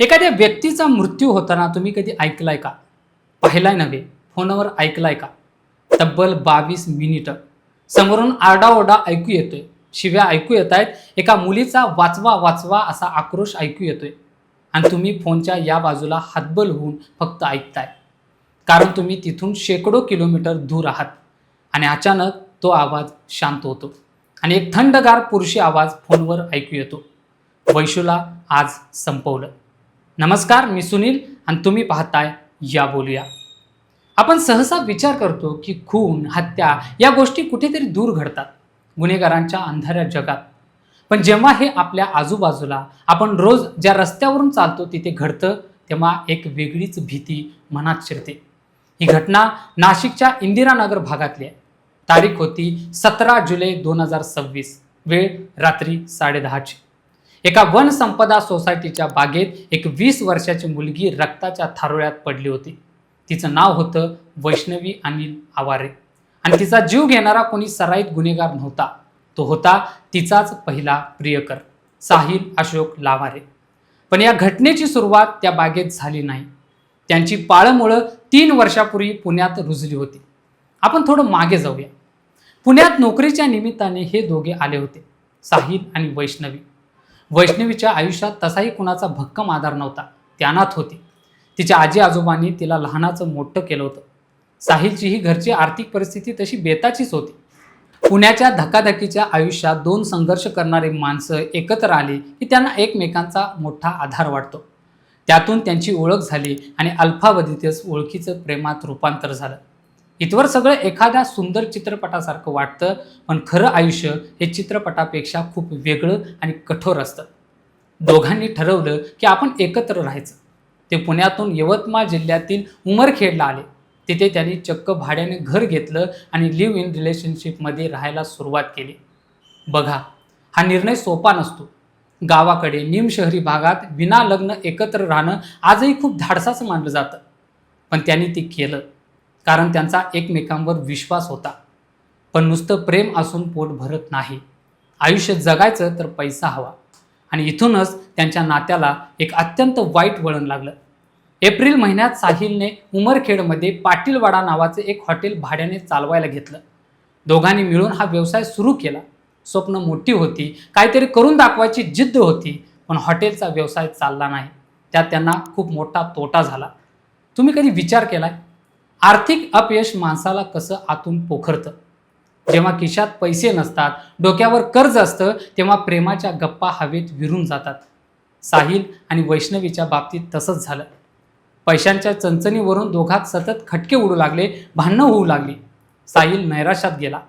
एखाद्या व्यक्तीचा मृत्यू होताना तुम्ही कधी ऐकलाय का? पाहिलाय नव्हे, फोनवर ऐकलाय का? तब्बल 22 मिनिटं समोरून आरडाओरडा ऐकू येतोय, शिव्या ऐकू येत आहेत, एका मुलीचा वाचवा वाचवा असा आक्रोश ऐकू येतोय आणि तुम्ही फोनच्या या बाजूला हातबल होऊन फक्त ऐकताय. कारण तुम्ही तिथून शेकडो किलोमीटर दूर आहात आणि अचानक तो आवाज शांत होतो आणि एक थंडगार पुरुषी आवाज फोनवर ऐकू येतो. वैशूला आज संपवलं. नमस्कार, मी सुनील आणि तुम्ही पाहताय या बोलूया. आपण सहसा विचार करतो की खून, हत्या या गोष्टी कुठेतरी दूर घडतात, गुन्हेगारांच्या अंधाऱ्या जगात. पण जेव्हा हे आपल्या आजूबाजूला आपण रोज ज्या रस्त्यावरून चालतो तिथे घडतं, तेव्हा एक वेगळीच भीती मनात शिरते. ही घटना नाशिकच्या इंदिरानगर भागातली आहे. तारीख होती 17 जुलै 2026, वेळ रात्री 10:30ची. एका वन संपदा सोसायटीच्या बागेत एक 20 वर्षाची मुलगी रक्ताच्या थारोळ्यात पडली होती. तिचं नाव होतं वैष्णवी अनिल आवारे आणि तिचा जीव घेणारा कोणी सराईत गुन्हेगार नव्हता. तो होता तिचाच पहिला प्रियकर साहिल अशोक लावारे. पण या घटनेची सुरुवात त्या बागेत झाली नाही. त्यांची पाळंमुळं 3 वर्षापूर्वी पुण्यात रुजली होती. आपण थोडं मागे जाऊया. पुण्यात नोकरीच्या निमित्ताने हे दोघे आले होते, साहिल आणि वैष्णवी. वैष्णवीच्या आयुष्यात तसाही कुणाचा भक्कम आधार नव्हता. ती अनाथ होती. तिच्या आजी आजोबांनी तिला लहानाचं मोठं केलं होतं. साहिलचीही घरची आर्थिक परिस्थिती तशी बेताचीच होती. पुण्याच्या धकाधकीच्या आयुष्यात 2 संघर्ष करणारी माणसं एकत्र आली की त्यांना एकमेकांचा मोठा आधार वाटतो. त्यातून त्यांची ओळख झाली आणि अल्पावधीतच ओळखीचं प्रेमात रूपांतर झालं. इथवर सगळं एखाद्या सुंदर चित्रपटासारखं वाटतं, पण खरं आयुष्य हे चित्रपटापेक्षा खूप वेगळं आणि कठोर असतं. दोघांनी ठरवलं की आपण एकत्र राहायचं. ते पुण्यातून यवतमाळ जिल्ह्यातील उमरखेडला आले. तिथे त्यांनी चक्क भाड्याने घर घेतलं आणि लिव्ह इन रिलेशनशिपमध्ये राहायला सुरुवात केली. बघा, हा निर्णय सोपा नसतो. गावाकडे निमशहरी भागात विना लग्न एकत्र राहणं आजही खूप धाडसाचं मानलं जातं. पण त्यांनी ते केलं कारण त्यांचा एकमेकांवर विश्वास होता. पण नुसतं प्रेम असून पोट भरत नाही. आयुष्य जगायचं तर पैसा हवा. आणि इथूनच त्यांच्या नात्याला एक अत्यंत वाईट वळण लागलं. एप्रिल महिन्यात साहिलने उमरखेडमध्ये पाटीलवाडा नावाचे एक हॉटेल भाड्याने चालवायला घेतलं. दोघांनी मिळून हा व्यवसाय सुरू केला. स्वप्न मोठी होती, काहीतरी करून दाखवायची जिद्द होती. पण हॉटेलचा व्यवसाय चालला नाही. त्यात त्यांना खूप मोठा तोटा झाला. तुम्ही कधी विचार केलाय आर्थिक अपयश माणसाला कसं आतून पोखरतं? जेव्हा खिशात पैसे नसतात, डोक्यावर कर्ज असतं, तेव्हा प्रेमाच्या गप्पा हवेत विरून जातात. साहिल आणि वैष्णवीच्या बाबतीत तसंच झालं. पैशांच्या चणचणीवरून दोघात सतत खटके उडू लागले, भांडणं होऊ लागली. साहिल नैराश्यात गेला.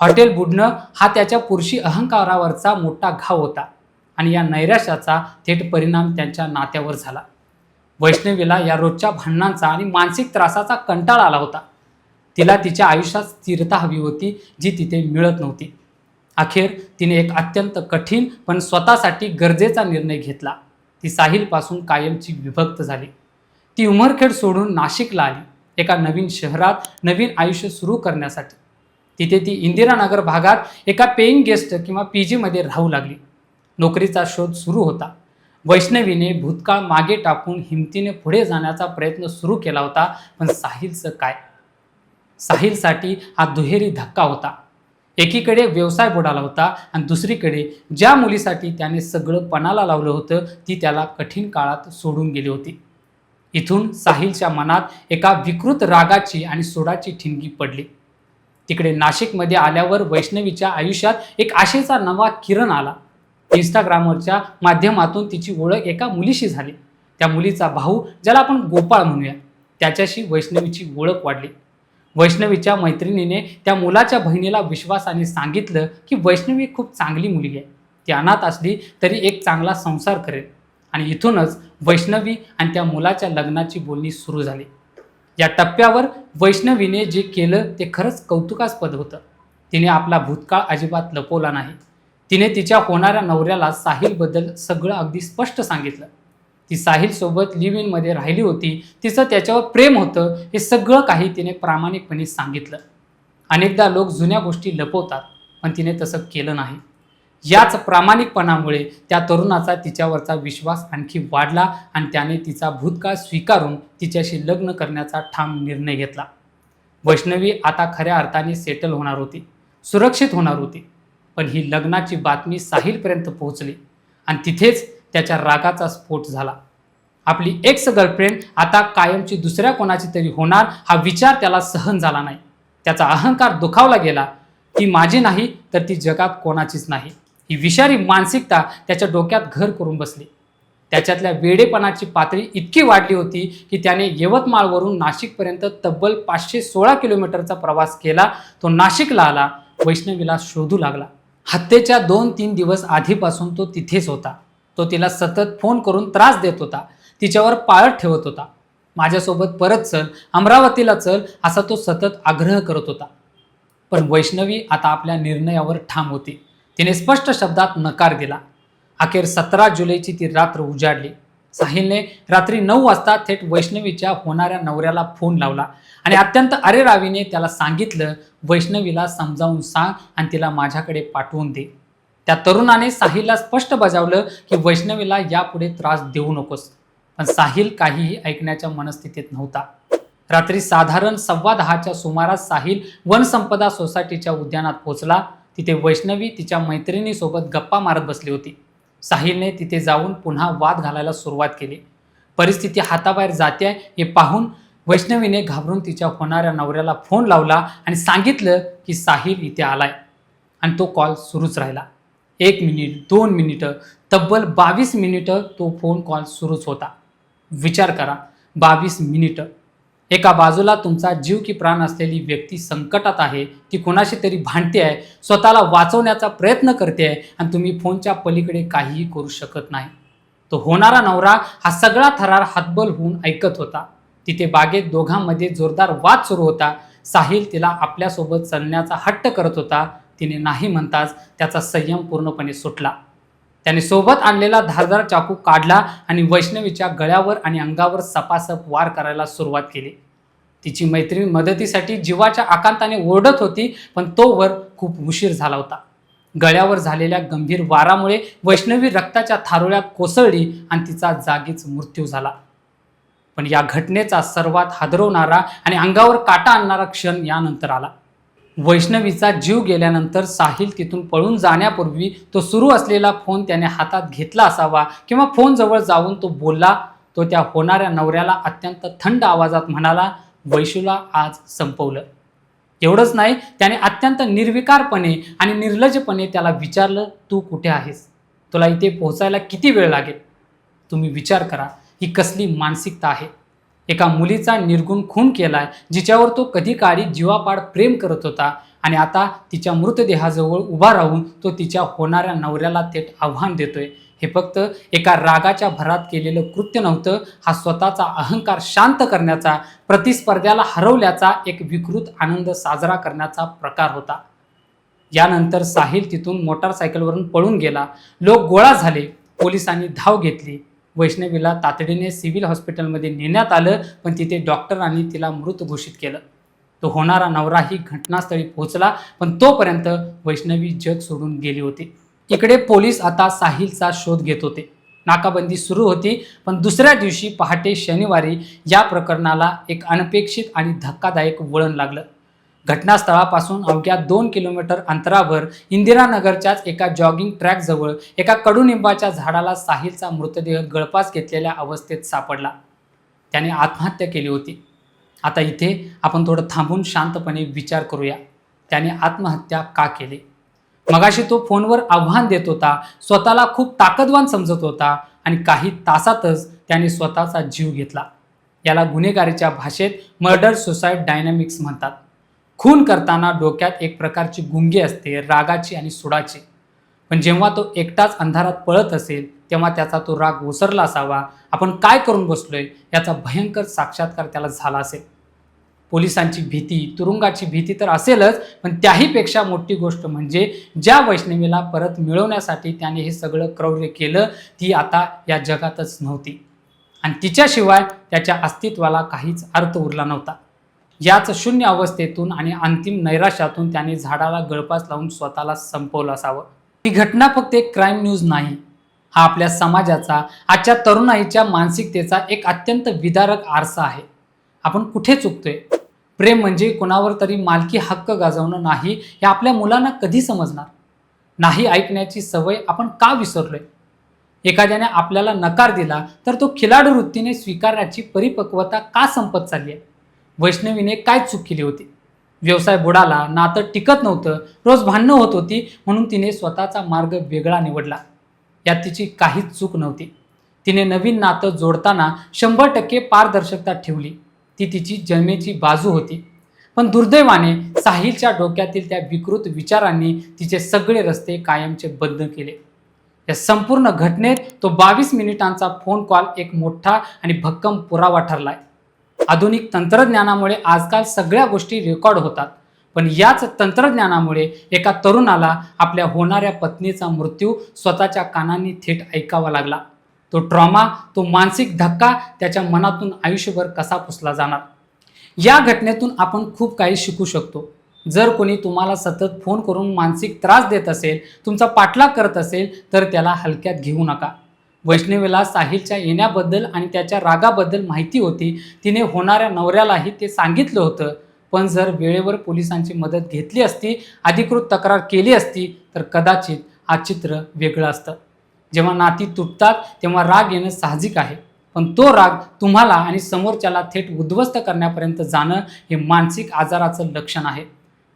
हॉटेल बुडणं हा त्याच्या पुरुषी अहंकारावरचा मोठा घाव होता आणि या नैराश्याचा थेट परिणाम त्यांच्या नात्यावर झाला. वैष्णवीला या रोजच्या भांडणांचा आणि मानसिक त्रासाचा कंटाळा आला होता. तिला तिच्या आयुष्यात स्थिरता हवी होती, जी तिथे मिळत नव्हती. अखेर तिने एक अत्यंत कठीण पण स्वतःसाठी गरजेचा निर्णय घेतला. ती साहिलपासून कायमची विभक्त झाली. ती उमरखेड सोडून नाशिकला आली, एका नवीन शहरात नवीन आयुष्य सुरू करण्यासाठी. तिथे ती इंदिरानगर भागात एका पेईंग गेस्ट किंवा PGमध्ये राहू लागली. नोकरीचा शोध सुरू होता. वैष्णवीने भूतकाळ मागे टाकून हिमतीने पुढे जाण्याचा प्रयत्न सुरू केला होता. पण साहिलचं काय? साहिलसाठी हा दुहेरी धक्का होता. एकीकडे व्यवसाय बुडाला होता आणि दुसरीकडे ज्या मुलीसाठी त्याने सगळं पणाला लावलं होतं, ती त्याला कठीण काळात सोडून गेली होती. इथून साहिलच्या मनात एका विकृत रागाची आणि सोडाची ठिणगी पडली. तिकडे नाशिकमध्ये आल्यावर वैष्णवीच्या आयुष्यात एक आशेचा नवा किरण आला. इंस्टाग्रामवरच्या माध्यमातून तिची ओळख एका मुलीशी झाली. त्या मुलीचा भाऊ, ज्याला आपण गोपाळ म्हणूया, त्याच्याशी वैष्णवीची ओळख वाढली. वैष्णवीच्या मैत्रिणीने त्या मुलाच्या बहिणीला विश्वासाने सांगितलं की वैष्णवी खूप चांगली मुलगी आहे. ती अनाथ असली तरी एक चांगला संसार करेल. आणि इथूनच वैष्णवी आणि त्या मुलाच्या लग्नाची बोलणी सुरू झाली. या टप्प्यावर वैष्णवीने जे केलं ते खरंच कौतुकास्पद होतं. तिने आपला भूतकाळ अजिबात लपवला नाही. तिने तिच्या होणाऱ्या नवऱ्याला साहिलबद्दल सगळं अगदी स्पष्ट सांगितलं. ती साहिलसोबत लिव्ह इनमध्ये राहिली होती. तिचं त्याच्यावर प्रेम होतं, हे सगळं काही तिने प्रामाणिकपणे सांगितलं. अनेकदा लोक जुन्या गोष्टी लपवतात, पण तिने तसं केलं नाही. याच प्रामाणिकपणामुळे त्या तरुणाचा तिच्यावरचा विश्वास आणखी वाढला आणि त्याने तिचा भूतकाळ स्वीकारून तिच्याशी लग्न करण्याचा ठाम निर्णय घेतला. वैष्णवी आता खऱ्या अर्थाने सेटल होणार होती, सुरक्षित होणार होती. पण ही लग्नाची बातमी साहिलपर्यंत पोहोचली आणि तिथेच त्याच्या रागाचा स्फोट झाला. आपली एक्स गर्लफ्रेंड आता कायमची दुसऱ्या कोणाची तरी होणार हा विचार त्याला सहन झाला नाही. त्याचा अहंकार दुखावला गेला. ती माझी नाही तर ती जगात कोणाचीच नाही, ही विषारी मानसिकता त्याच्या डोक्यात घर करून बसली. त्याच्यातल्या वेडेपणाची पातळी इतकी वाढली होती की त्याने यवतमाळवरून नाशिकपर्यंत तब्बल 516 किलोमीटरचा प्रवास केला. तो नाशिकला आला, वैष्णवीला शोधू लागला. हत्येच्या 2-3 दिवस आधीपासून तो तिथेच होता. तो तिला सतत फोन करून त्रास देत होता, तिच्यावर पाळत ठेवत होता. माझ्यासोबत परत चल, अमरावतीला चल, असा तो सतत आग्रह करत होता. पण वैष्णवी आता आपल्या निर्णयावर ठाम होती. तिने स्पष्ट शब्दात नकार दिला. अखेर 17 जुलैची ती रात्र उजाडली. साहिलने रात्री 9 वाजता थेट वैष्णवीच्या होणाऱ्या नवऱ्याला फोन लावला आणि अत्यंत अरेरावीने त्याला सांगितलं, वैष्णवीला समजावून सांग आणि तिला माझ्याकडे पाठवून दे. त्या तरुणाने साहिलला स्पष्ट बजावलं की वैष्णवीला यापुढे त्रास देऊ नकोस. पण साहिल काहीही ऐकण्याच्या मनस्थितीत नव्हता. रात्री साधारण 10:15च्या सुमारास साहिल वनसंपदा सोसायटीच्या उद्यानात पोहोचला. तिथे वैष्णवी तिच्या मैत्रिणीसोबत गप्पा मारत बसली होती. साहिलने तिथे जाऊन पुन्हा वाद घालायला सुरुवात केली. परिस्थिती हाताबाहेर जाते हे पाहून वैष्णवीने घाबरून तिच्या होणाऱ्या नवऱ्याला फोन लावला आणि सांगितलं की साहिल इथे आलाय. आणि तो कॉल सुरूच राहिला. 1 मिनिट, 2 मिनिटं, तब्बल 22 मिनिटं तो फोन कॉल सुरूच होता. विचार करा, 22 मिनिटं. एका बाजूला तुमचा जीव की प्राण असलेली व्यक्ती संकटात आहे, ती कोणाशी तरी भांडते आहे, स्वतःला वाचवण्याचा प्रयत्न करते आहे आणि तुम्ही फोनच्या पलीकडे काहीही करू शकत नाही. तो होणारा नवरा हा सगळा थरार हातबल होऊन ऐकत होता. तिथे बागेत दोघांमध्ये जोरदार वाद सुरू होता. साहिल तिला आपल्यासोबत चलण्याचा हट्ट करत होता. तिने नाही म्हणताच त्याचा संयम पूर्णपणे सुटला. त्याने सोबत आणलेला धारदार चाकू काढला आणि वैष्णवीच्या गळ्यावर आणि अंगावर सपासप वार करायला सुरुवात केली. तिची मैत्रीण मदतीसाठी जीवाच्या आकांताने ओरडत होती, पण तोवर खूप उशीर झाला होता. गळ्यावर झालेल्या गंभीर वारामुळे वैष्णवी रक्ताच्या थारोळ्यात कोसळली आणि तिचा जागीच मृत्यू झाला. पण या घटनेचा सर्वात हादरवणारा आणि अंगावर काटा आणणारा क्षण यानंतर आला. वैष्णवीचा जीव गेल्यानंतर साहिल तिथून पळून जाण्यापूर्वी तो सुरू असलेला फोन त्याने हातात घेतला असावा किंवा फोन जवळ जाऊन तो बोलला. तो त्या होणाऱ्या नवऱ्याला अत्यंत थंड आवाजात म्हणाला, वैशूला आज संपवलं. एवढंच नाही, त्याने अत्यंत निर्विकारपणे आणि निर्लज्जपणे त्याला विचारलं, तू कुठे आहेस? तुला इथे पोहोचायला किती वेळ लागेल? तुम्ही विचार करा, ही कसली मानसिकता आहे. एका मुलीचा निर्गुण खून केलाय, जिच्यावर तो कधी काळी जीवापाड प्रेम करत होता आणि आता तिच्या मृतदेहाजवळ उभा राहून तो तिच्या होणाऱ्या नवऱ्याला थेट आव्हान देतोय. हे फक्त एका रागाच्या भरात केलेलं कृत्य नव्हतं, हा स्वतःचा अहंकार शांत करण्याचा, प्रतिस्पर्ध्याला हरवल्याचा एक विकृत आनंद साजरा करण्याचा प्रकार होता. यानंतर साहिल तिथून मोटारसायकलवरून पळून गेला. लोक गोळा झाले. पोलिसांनी धाव घेतली. वैष्णवीला तातडीने सिव्हिल हॉस्पिटलमध्ये नेण्यात आलं, पण तिथे डॉक्टरांनी तिला मृत घोषित केलं. तो होणारा नवराही घटनास्थळी पोहोचला, पण तोपर्यंत वैष्णवी जग सोडून गेली होती. इकडे पोलीस आता साहिलचा शोध घेत होते. नाकाबंदी सुरू होती, पण दुसऱ्या दिवशी पहाटे शनिवारी या प्रकरणाला एक अनपेक्षित आणि धक्कादायक वळण लागलं. घटनास्थळापासून अवघ्या 2 किलोमीटर अंतरावर इंदिरानगरच्याच एका जॉगिंग ट्रॅकजवळ एका कडुनिंबाच्या झाडाला साहिलचा मृतदेह गळफास घेतलेल्या अवस्थेत सापडला. त्याने आत्महत्या केली होती. आता इथे आपण थोडं थांबून शांतपणे विचार करूया, त्याने आत्महत्या का केली? मगाशी तो फोनवर आव्हान देत होता, स्वतःला खूप ताकदवान समजत होता आणि काही तासातच त्याने स्वतःचा जीव घेतला. याला गुन्हेगारीच्या भाषेत मर्डर सुसाईड डायनॅमिक्स म्हणतात. खून करताना डोक्यात एक प्रकारची गुंगी असते, रागाची आणि सुडाची. पण जेव्हा तो एकटाच अंधारात पळत असेल तेव्हा त्याचा तो राग ओसरला असावा. आपण काय करून बसलोय याचा भयंकर साक्षात्कार त्याला झाला असेल. पोलिसांची भीती, तुरुंगाची भीती तर असेलच, पण त्याहीपेक्षा मोठी गोष्ट म्हणजे ज्या वैष्णवीला परत मिळवण्यासाठी त्याने हे सगळं क्रौर्य केलं, ती आता या जगातच नव्हती आणि तिच्याशिवाय त्याच्या अस्तित्वाला काहीच अर्थ उरला नव्हता. याच शून्य अवस्थेतून आणि अंतिम नैराश्यातून त्याने झाडाला गळफास लावून स्वतःला संपवलं असावं. ही घटना फक्त एक क्राईम न्यूज नाही, हा आपल्या समाजाचा, आजच्या तरुणाईच्या मानसिकतेचा एक अत्यंत विदारक आरसा आहे. आपण कुठे चुकतोय? प्रेम म्हणजे कोणावर तरी मालकी हक्क गाजवणं नाही, हे आपल्या मुलांना कधी समजणार? नाही ऐकण्याची सवय आपण का विसरलोय? एखाद्याने आपल्याला नकार दिला तर तो खिलाडू वृत्तीने स्वीकारण्याची परिपक्वता का संपत चालली आहे? वैष्णवीने काय चूक केली होती? व्यवसाय बुडाला, नातं टिकत नव्हतं, रोज भांडणं होत होती, म्हणून तिने स्वतःचा मार्ग वेगळा निवडला. यात तिची काहीच चूक नव्हती. तिने नवीन नातं जोडताना 100% पारदर्शकता ठेवली. ती तिची जन्मेची बाजू होती. पण दुर्दैवाने साहिलच्या डोक्यातील त्या विकृत विचारांनी तिचे सगळे रस्ते कायमचे बंद केले. या संपूर्ण घटनेत तो 22 मिनिटांचा फोन कॉल एक मोठा आणि भक्कम पुरावा ठरलाय. आधुनिक तंत्रज्ञानामुळे आजकाल सगळ्या गोष्टी रेकॉर्ड होतात, पण याच तंत्रज्ञानामुळे एका तरुणाला आपल्या होणाऱ्या पत्नीचा मृत्यू स्वतःच्या कानांनी थेट ऐकावा लागला. तो ट्रॉमा, तो मानसिक धक्का त्याच्या मनातून आयुष्यभर कसा पुसला जाणार? या घटनेतून आपण खूप काही शिकू शकतो. जर कोणी तुम्हाला सतत फोन करून मानसिक त्रास देत असेल, तुमचा पाठलाग करत असेल, तर त्याला हलक्यात घेऊ नका. वैष्णवीला साहिलच्या येण्याबद्दल आणि त्याच्या रागाबद्दल माहिती होती. तिने होणाऱ्या नवऱ्यालाही ते सांगितलं होतं. पण जर वेळेवर पोलिसांची मदत घेतली असती, अधिकृत तक्रार केली असती, तर कदाचित आज चित्र वेगळं असतं. जेव्हा नाती तुटतात तेव्हा राग येणं साहजिक आहे, पण तो राग तुम्हाला आणि समोरच्याला थेट उद्ध्वस्त करण्यापर्यंत जाणं हे मानसिक आजाराचं लक्षण आहे.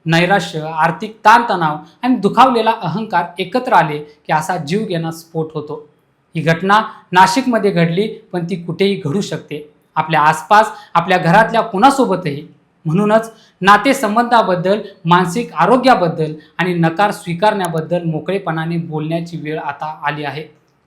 नैराश्य, आर्थिक ताणतणाव आणि दुखावलेला अहंकार एकत्र आले की असा जीव घेणा स्फोट होतो. ही घटना नाशिकमध्ये घडली, पण ती कुठेही घडू शकते, आपल्या आसपास, आपल्या घरातल्या कुणासोबतही. म्हणूनच नातेसंबंधाबद्दल, मानसिक आरोग्याबद्दल आणि नकार स्वीकारण्याबद्दल मोकळेपणाने बोलण्याची वेळ आता आली आहे.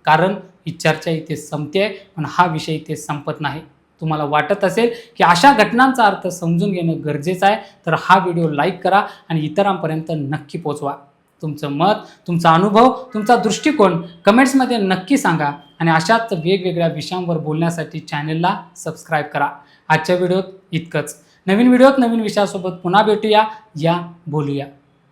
कारण ही चर्चा इथे संपते, पण हा विषय इथे संपत नाही. तुम्हाला वाटत असेल की अशा घटनांचा अर्थ समजून घेणं गरजेचं आहे, तर हा व्हिडिओ लाईक करा आणि इतरांपर्यंत नक्की पोचवा. तुमचं मत, तुमचा अनुभव, तुमचा दृष्टिकोन कमेंट्समध्ये नक्की सांगा आणि अशाच वेगवेगळ्या विषयांवर बोलण्यासाठी चॅनलला सबस्क्राईब करा. आजच्या व्हिडिओत इतकंच. नवीन व्हिडिओत नवीन विषयासोबत पुन्हा भेटूया. या बोलूया.